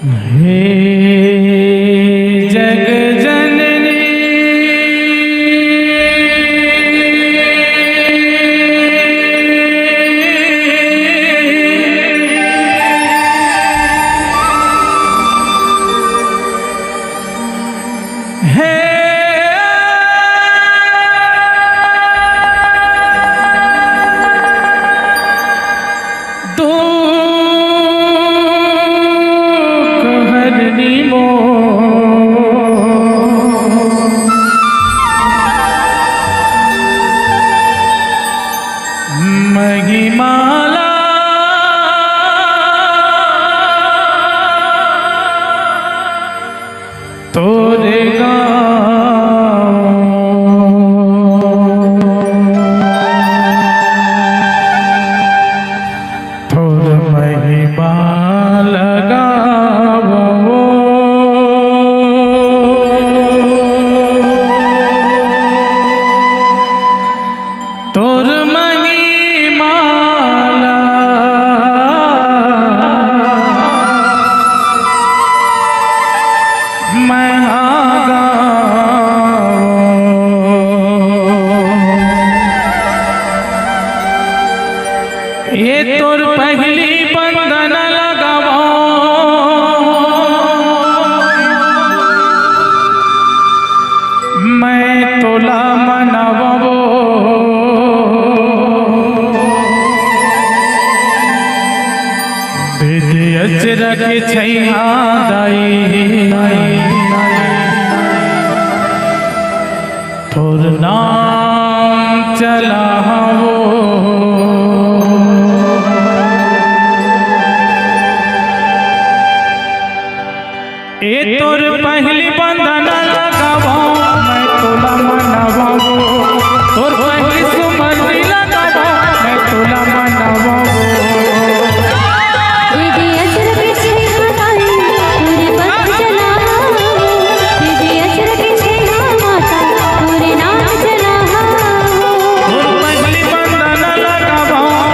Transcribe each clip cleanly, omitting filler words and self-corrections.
हे जग जननी हे महिमाला तोरे थोर महिमा लगावो तोर ये तोर पहली बंधन लगावो मैं तोला मनावो दे अजरक छैया दाई तोर नाम चलावो ये तोर पहली बंधन लगावो मैं तोला मनावो तोर पहली सुमंदी लगावो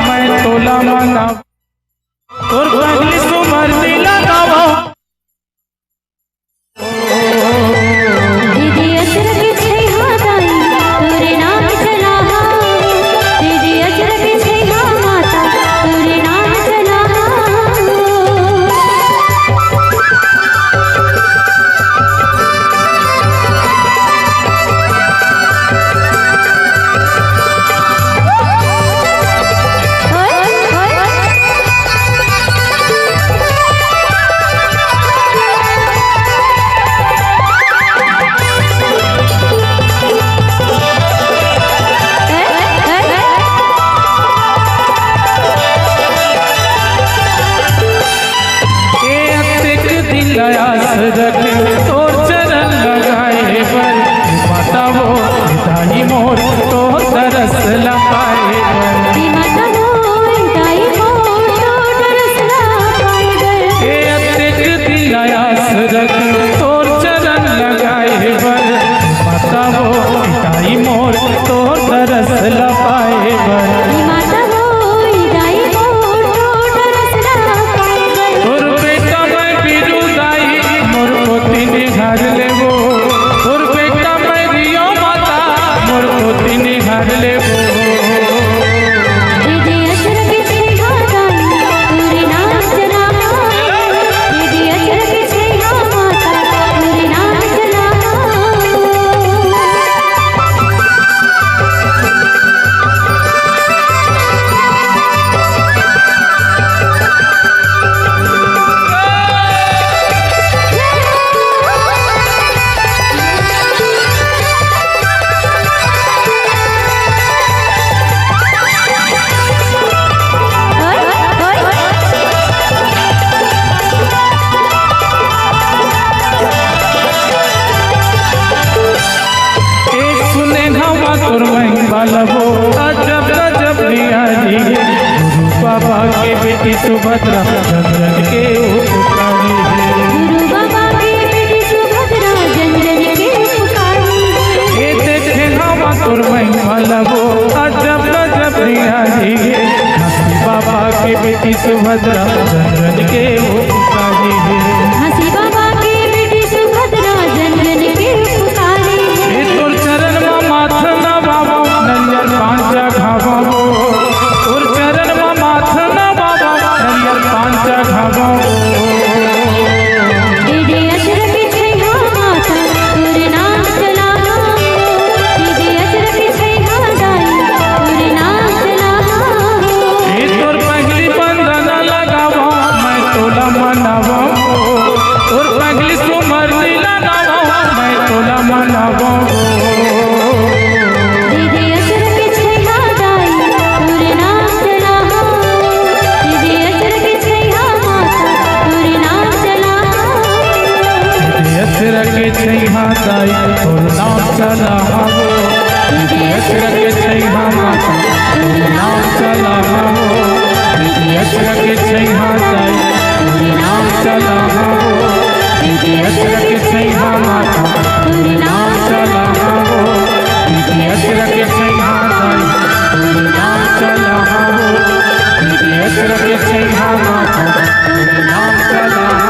मैं तोला मनावो तोर पहली सुमंदी लगावो तोर चरण लगाए पर माता वो दाई मोर तो तरस लगाए तोर चरण लगाए पर माता वो दाई मोर तो तरस लगाए घर लेबो तोर बेटा मैं रियो माता मोर पोती निहार लेबो अजब अजब लिया जी गुरु बाबा के बेटी सुभद्रा जंगल के पुकारी गुरु बाबा के बेटी सुभद्रा जंगल के पुकारी ये देखे हवा तोर महिमा लगो अजब अजब लिया जी बाबा के बेटी सुभद्रा जंगल के पुकारी चढ़ावो दीदी अचर के छैहा माता तोर नाम चलावो दीदी अचर के छैहा दाई तोर नाम चलावो ए तोर पगली बंधन लगावो मैं तोला मनावो तोर पगली सुमर लगावो मैं तोला मनावो दीदी अचर के छैहा दाई तोर नाम चलावो दीदी अचर के छैहा माता तोर नाम चलावो अचर के छैहा दाई तोर नाम चलावो दीदी अचर के छैहा माता तोर नाम चलावो दीदी अचर के छैहा दाई तोर नाम चलावो दीदी अचर के छैहा माता तोर नाम चलावो दीदी अचर के छैहा दाई तोर नाम चलावो दीदी अचर के छैहा माता तोर नाम चलावो